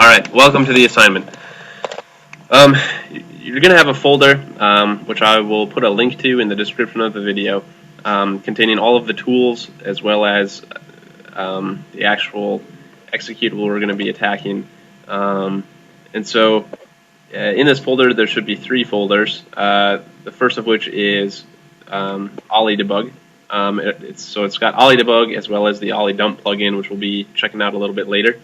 Alright, welcome to the assignment. You're going to have a folder, which I will put a link to in the description of the video, containing all of the tools as well as the actual executable we're going to be attacking. In this folder there should be three folders, the first of which is ollie-debug. It's got ollie-debug as well as the ollie-dump plugin, which we'll be checking out a little bit later.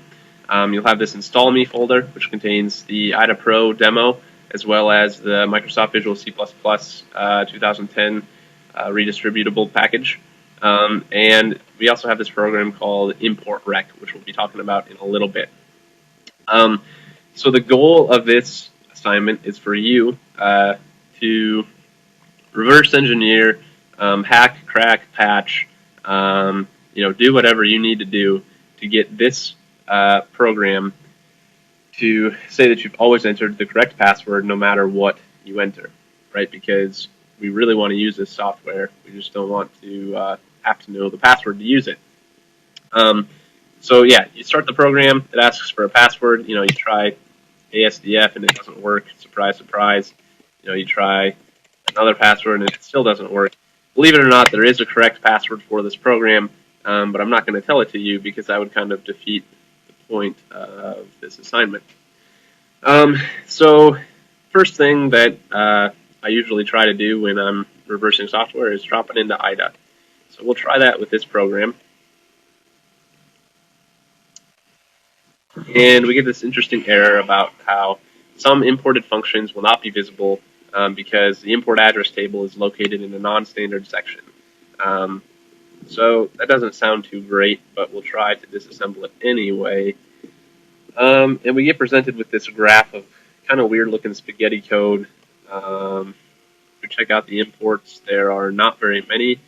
You'll have this install me folder, which contains the IDA Pro demo, as well as the Microsoft Visual C++ 2010 redistributable package. And we also have this program called import rec, which we'll be talking about in a little bit. So the goal of this assignment is for you to reverse engineer, hack, crack, patch, do whatever you need to do to get this program to say that you've always entered the correct password no matter what you enter, right? Because we really want to use this software. We just don't want to have to know the password to use it. So yeah, you start the program. It asks for a password. You try ASDF and it doesn't work. Surprise, surprise. You try another password and it still doesn't work. Believe it or not, there is a correct password for this program, but I'm not going to tell it to you because that would kind of defeat point of this assignment. So first thing that I usually try to do when I'm reversing software is drop it into IDA. So we'll try that with this program. And we get this interesting error about how some imported functions will not be visible because the import address table is located in a non-standard section. So that doesn't sound too great, but we'll try to disassemble it anyway. And we get presented with this graph of kind of weird-looking spaghetti code. If we check out the imports, there are not very many.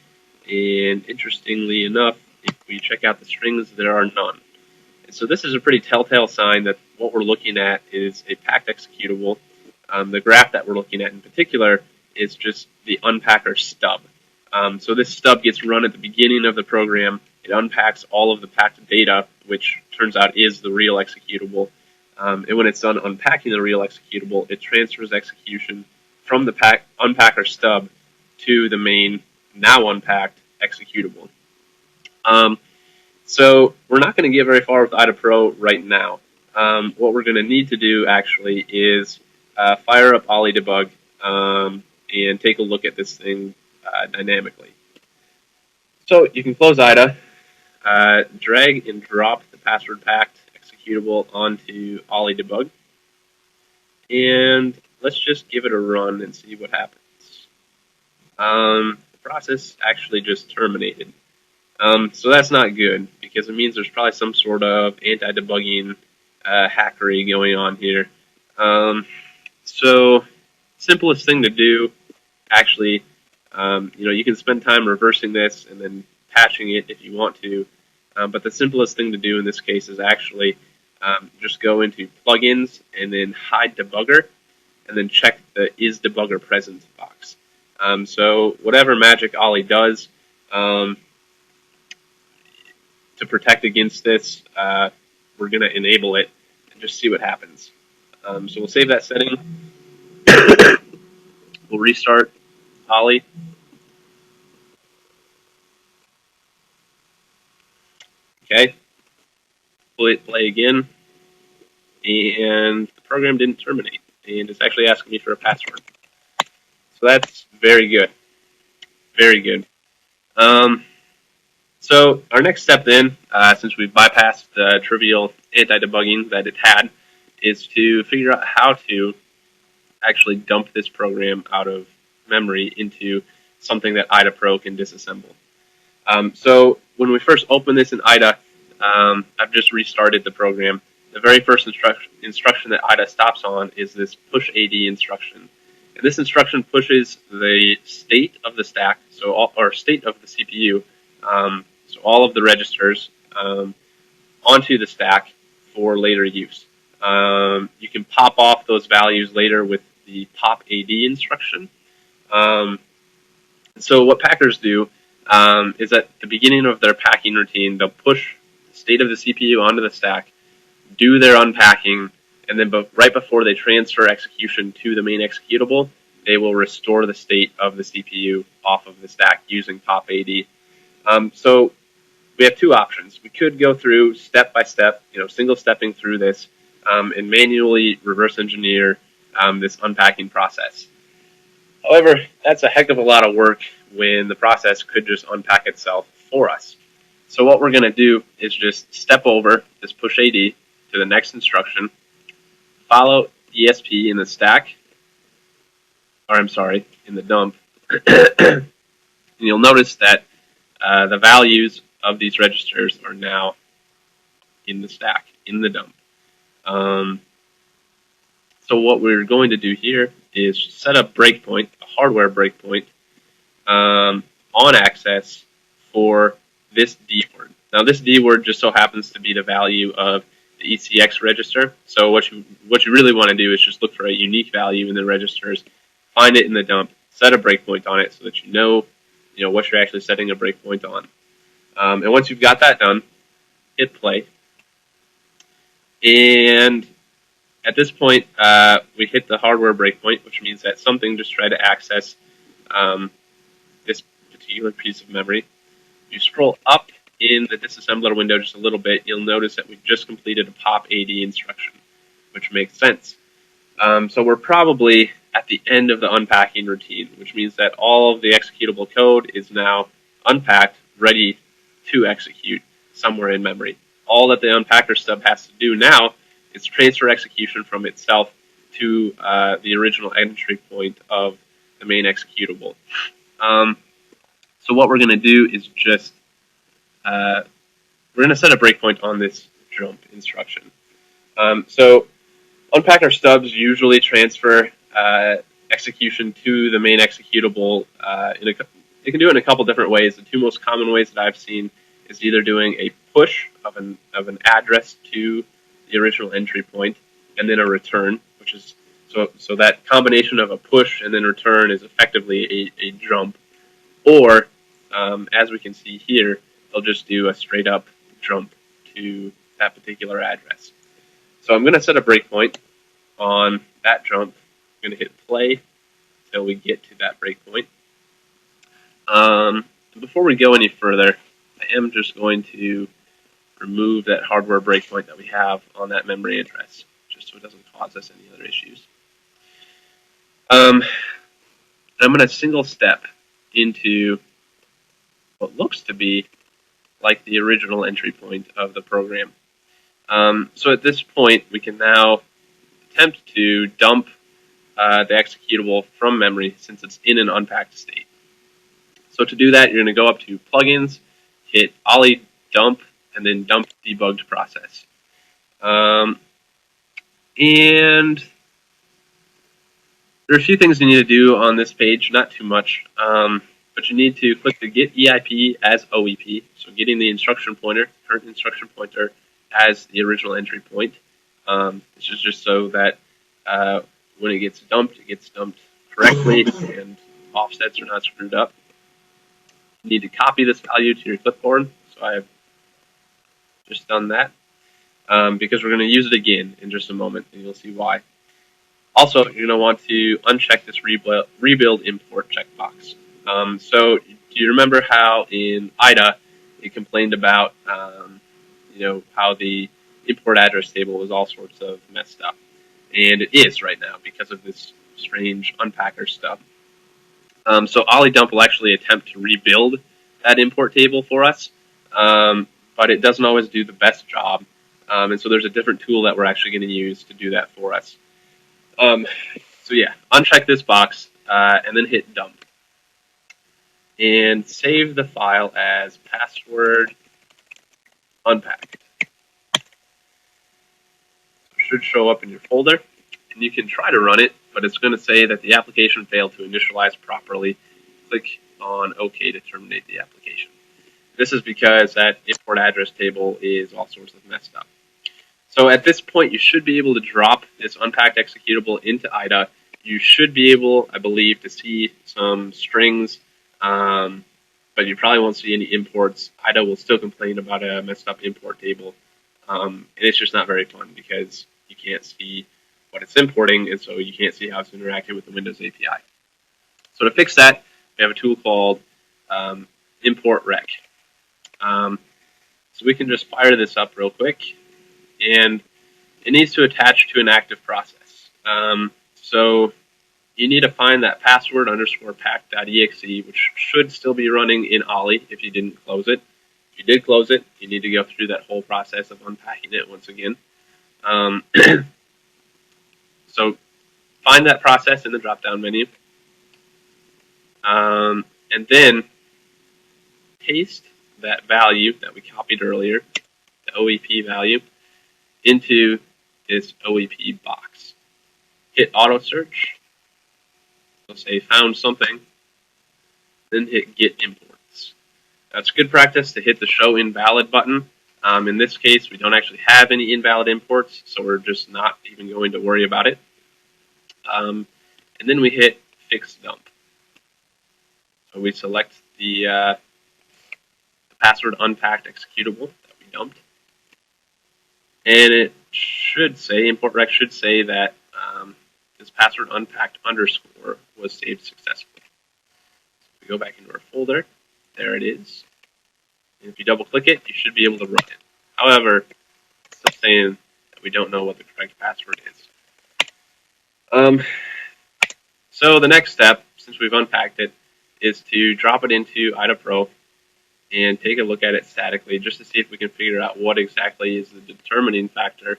And interestingly enough, if we check out the strings, there are none. And so this is a pretty telltale sign that what we're looking at is a packed executable. The graph that we're looking at in particular is just the unpacker stub. So this stub gets run at the beginning of the program. It unpacks all of the packed data, which turns out is the real executable. And when it's done unpacking the real executable, it transfers execution from the unpacker stub to the main, now unpacked, executable. So we're not going to get very far with IDA Pro right now. What we're going to need to do actually is fire up ollie-debug and take a look at this thing dynamically. So you can close IDA, drag and drop the password packed executable onto ollie-debug, and let's just give it a run and see what happens. The process actually just terminated. So that's not good because it means there's probably some sort of anti-debugging hackery going on here. So simplest thing to do, actually, you can spend time reversing this and then patching it if you want to, but the simplest thing to do in this case is actually just go into plugins and then hide debugger and then check the is debugger present box. So whatever magic Ollie does to protect against this, we're going to enable it and just see what happens. So we'll save that setting. We'll restart Ollie. Okay, play again, and the program didn't terminate, and it's actually asking me for a password. So that's very good, very good. So our next step then, since we've bypassed the trivial anti-debugging that it had, is to figure out how to actually dump this program out of memory into something that IDA Pro can disassemble. So when we first open this in IDA, I've just restarted the program. The very first instruction that IDA stops on is this push AD instruction. And this instruction pushes the state of the stack, or state of the CPU, so all of the registers, onto the stack for later use. You can pop off those values later with the pop AD instruction. So what packers do is at the beginning of their packing routine, they'll push the state of the CPU onto the stack. do their unpacking, and then right before they transfer execution to the main executable, they will restore the state of the CPU off of the stack using pop-AD. So we have two options. We could go through step by step, single stepping through this, and manually reverse engineer this unpacking process. However, that's a heck of a lot of work when the process could just unpack itself for us. So what we're going to do is just step over this push AD to the next instruction, follow ESP in the stack, or I'm sorry, in the dump, and you'll notice that the values of these registers are now in the stack, in the dump. So what we're going to do here is set a breakpoint, a hardware breakpoint, on access for this D word. Now this D word just so happens to be the value of the ECX register. So what you really want to do is just look for a unique value in the registers, find it in the dump, set a breakpoint on it so that you know what you're actually setting a breakpoint on. And once you've got that done, hit play. And at this point, we hit the hardware breakpoint, which means that something just tried to access this particular piece of memory. You scroll up in the disassembler window just a little bit, you'll notice that we've just completed a pop AD instruction, which makes sense. So we're probably at the end of the unpacking routine, which means that all of the executable code is now unpacked, ready to execute somewhere in memory. All that the unpacker stub has to do now is transfer execution from itself to the original entry point of the main executable. So what we're going to do is just we're going to set a breakpoint on this jump instruction. So unpacker stubs usually transfer execution to the main executable. They can do it in a couple different ways. The two most common ways that I've seen is either doing a push of an address to the original entry point, and then a return, which is so that combination of a push and then return is effectively a jump. Or as we can see here, they'll just do a straight up jump to that particular address. So I'm going to set a breakpoint on that jump. I'm going to hit play until we get to that breakpoint. Before we go any further, I am just going to remove that hardware breakpoint that we have on that memory address, just so it doesn't cause us any other issues. I'm going to single step into what looks to be like the original entry point of the program. So at this point, we can now attempt to dump the executable from memory since it's in an unpacked state. So to do that, you're going to go up to Plugins, hit Ollie Dump, and then Dump Debugged Process. And there are a few things you need to do on this page, not too much, but you need to click the Get EIP as OEP, so getting the instruction pointer, current instruction pointer, as the original entry point. This is just so that when it gets dumped correctly and offsets are not screwed up. You need to copy this value to your clipboard, so I've just done that, because we're going to use it again in just a moment, and you'll see why. Also, you're going to want to uncheck this rebuild import checkbox. So do you remember how in IDA it complained about how the import address table was all sorts of messed up? And it is right now because of this strange unpacker stuff. So Ollie Dump will actually attempt to rebuild that import table for us, but it doesn't always do the best job. And so there's a different tool that we're actually going to use to do that for us. So yeah, uncheck this box and then hit dump. And save the file as password unpacked. It should show up in your folder, and you can try to run it, but it's going to say that the application failed to initialize properly. Click on OK to terminate the application. This is because that import address table is all sorts of messed up. So at this point, you should be able to drop this unpacked executable into IDA. You should be able, I believe, to see some strings, but you probably won't see any imports. IDA will still complain about a messed up import table. and it's just not very fun because you can't see what it's importing, and so you can't see how it's interacting with the Windows API. So to fix that, we have a tool called import rec. So we can just fire this up real quick, and it needs to attach to an active process. So you need to find that password underscore pack.exe, which should still be running in Ollie if you didn't close it. If you did close it, you need to go through that whole process of unpacking it once again. So find that process in the drop-down menu, and then paste that value that we copied earlier, the OEP value, into this OEP box. Hit auto search. We'll say found something, then hit get imports. That's good practice to hit the show invalid button. In this case, we don't actually have any invalid imports, so we're just not even going to worry about it. And then we hit fix dump. So we select the password unpacked executable that we dumped, and it should say, import rec should say that this password unpacked underscore was saved successfully. So if we go back into our folder, there it is. And if you double click it, you should be able to run it. However, it's still saying that we don't know what the correct password is. So the next step, since we've unpacked it, is to drop it into IDA Pro and take a look at it statically just to see if we can figure out what exactly is the determining factor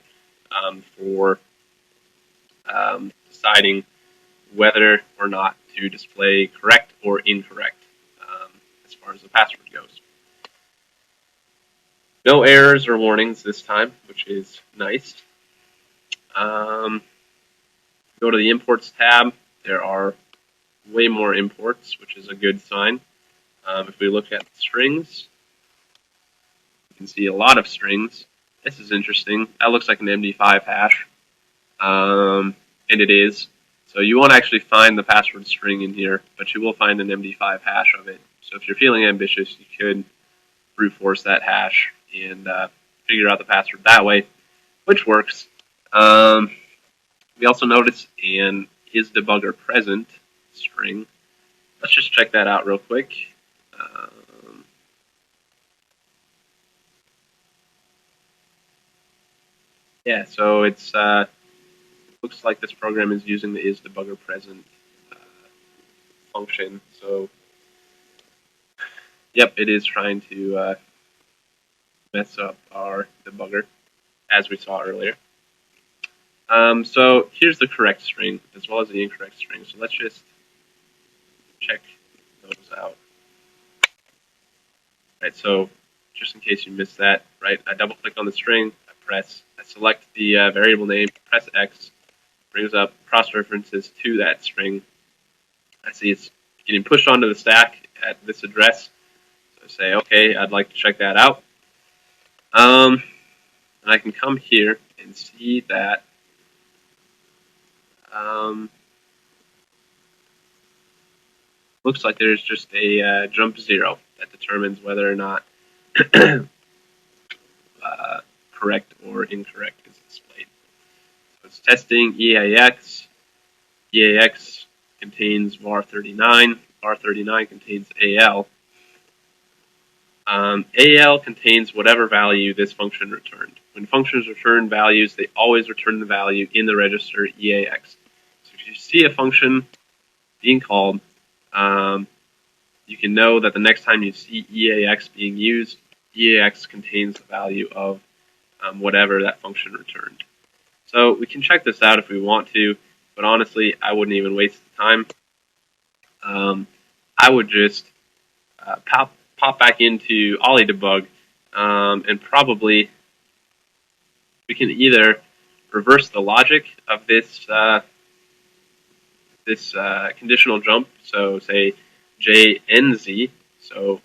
for deciding whether or not to display correct or incorrect as far as the password goes. No errors or warnings this time, which is nice. Go to the Imports tab. There are way more imports, which is a good sign. If we look at strings, you can see a lot of strings. This is interesting. That looks like an MD5 hash, and it is. So you won't actually find the password string in here, but you will find an MD5 hash of it. So if you're feeling ambitious, you could brute force that hash and figure out the password that way, which works. We also notice an is debugger present string. Let's just check that out real quick. Yeah, so it's looks like this program is using the is debugger present function. So, yep, it is trying to mess up our debugger, as we saw earlier. So here's the correct string as well as the incorrect string. So let's just check those out. Right, so just in case you missed that, right, I double click on the string, I select the variable name, press X, brings up cross references to that string. I see it's getting pushed onto the stack at this address. So I say, okay, I'd like to check that out. And I can come here and see that looks like there's just a jump 0 that determines whether or not correct or incorrect is displayed. So it's testing EAX. EAX contains var39. var39 contains AL. AL contains whatever value this function returned. When functions return values, they always return the value in the register EAX. So if you see a function being called, you can know that the next time you see EAX being used, EAX contains the value of whatever that function returned. So we can check this out if we want to, but honestly, I wouldn't even waste the time. I would just pop back into Ollie debug, and probably we can either reverse the logic of this conditional jump. So say JNZ. So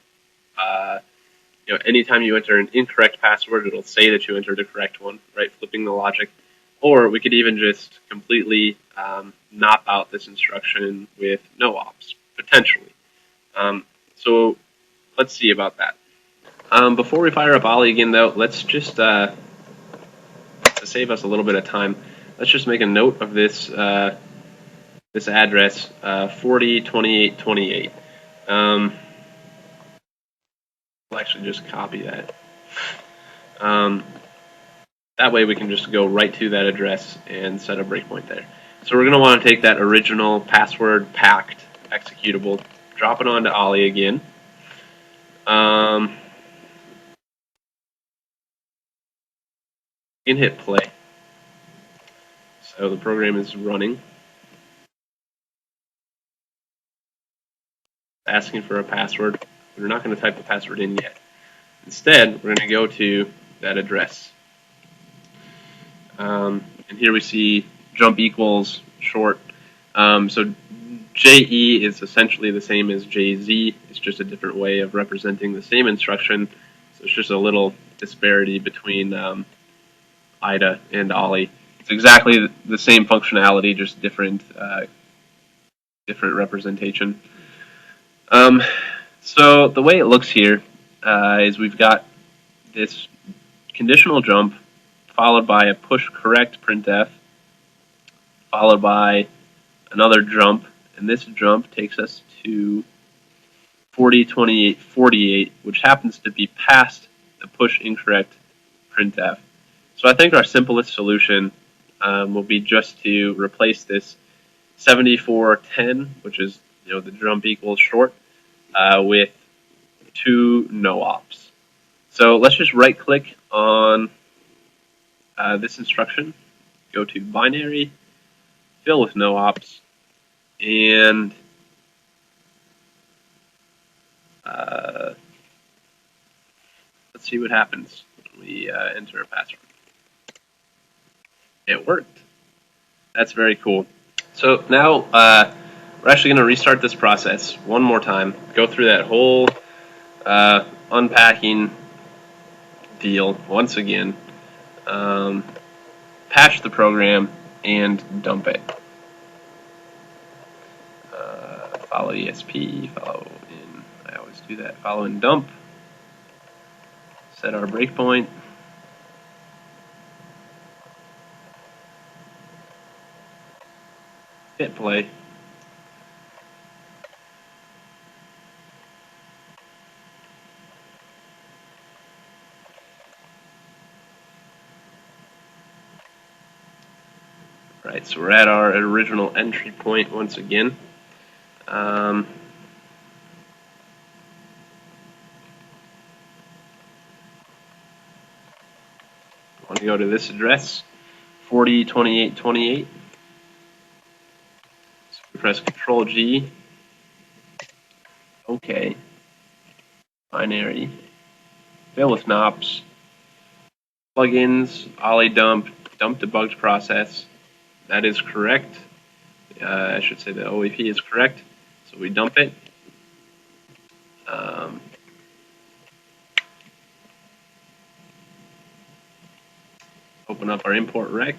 anytime you enter an incorrect password, it'll say that you entered a correct one, right? Flipping the logic. Or we could even just completely knock out this instruction with no ops, potentially. So let's see about that. Before we fire up Ollie again, though, let's just save us a little bit of time, let's just make a note of this this address, 402828. We'll actually just copy that. That way we can just go right to that address and set a breakpoint there. So we're going to want to take that original password packed executable, drop it onto Ollie again. You can hit play. So the program is running. Asking for a password. We're not going to type the password in yet. Instead, we're going to go to that address. And here we see jump equals short. So JE is essentially the same as JZ. It's just a different way of representing the same instruction. So it's just a little disparity between IDA and Ollie. It's exactly the same functionality, just different representation. So the way it looks here is we've got this conditional jump followed by a push correct printf, followed by another jump, and this jump takes us to 402848, which happens to be past the push incorrect printf. So I think our simplest solution will be just to replace this 7410, which is the jump equals short, with 2 no ops. So let's just right click on this instruction, go to binary, fill with no ops, and let's see what happens when we enter a password. It worked. That's very cool. So now we're actually going to restart this process one more time, go through that whole unpacking deal once again, patch the program, and dump it. Follow ESP, follow in, I always do that, follow in dump, set our breakpoint, hit play. Right, so we're at our original entry point once again. Want to go to this address, 402828. So we press Control G, OK, binary, fill with NOPs, plugins, Ollie dump, dump debugged process. That is correct. I should say the OEP is correct. So we dump it. Open up our import rec.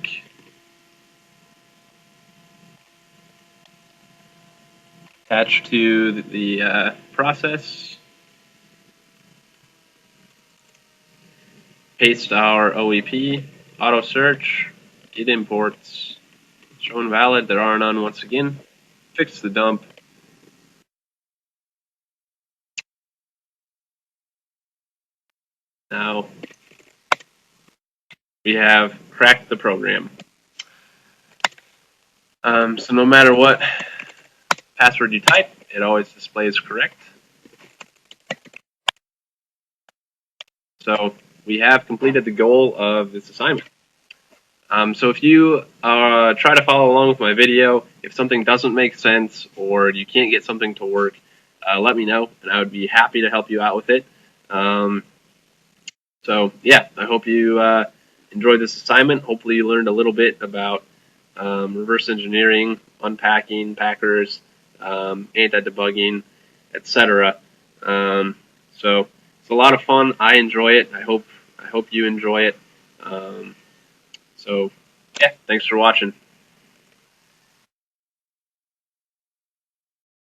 Attach to the process. Paste our OEP. Auto search. Git imports. Show invalid. There are none once again. Fix the dump. Now we have cracked the program. So no matter what password you type, it always displays correct. So we have completed the goal of this assignment. So if you try to follow along with my video, if something doesn't make sense or you can't get something to work, let me know, and I would be happy to help you out with it. So yeah, I hope you enjoyed this assignment. Hopefully you learned a little bit about reverse engineering, unpacking, packers, anti-debugging, etc. So it's a lot of fun. I enjoy it. I hope you enjoy it. So yeah, thanks for watching.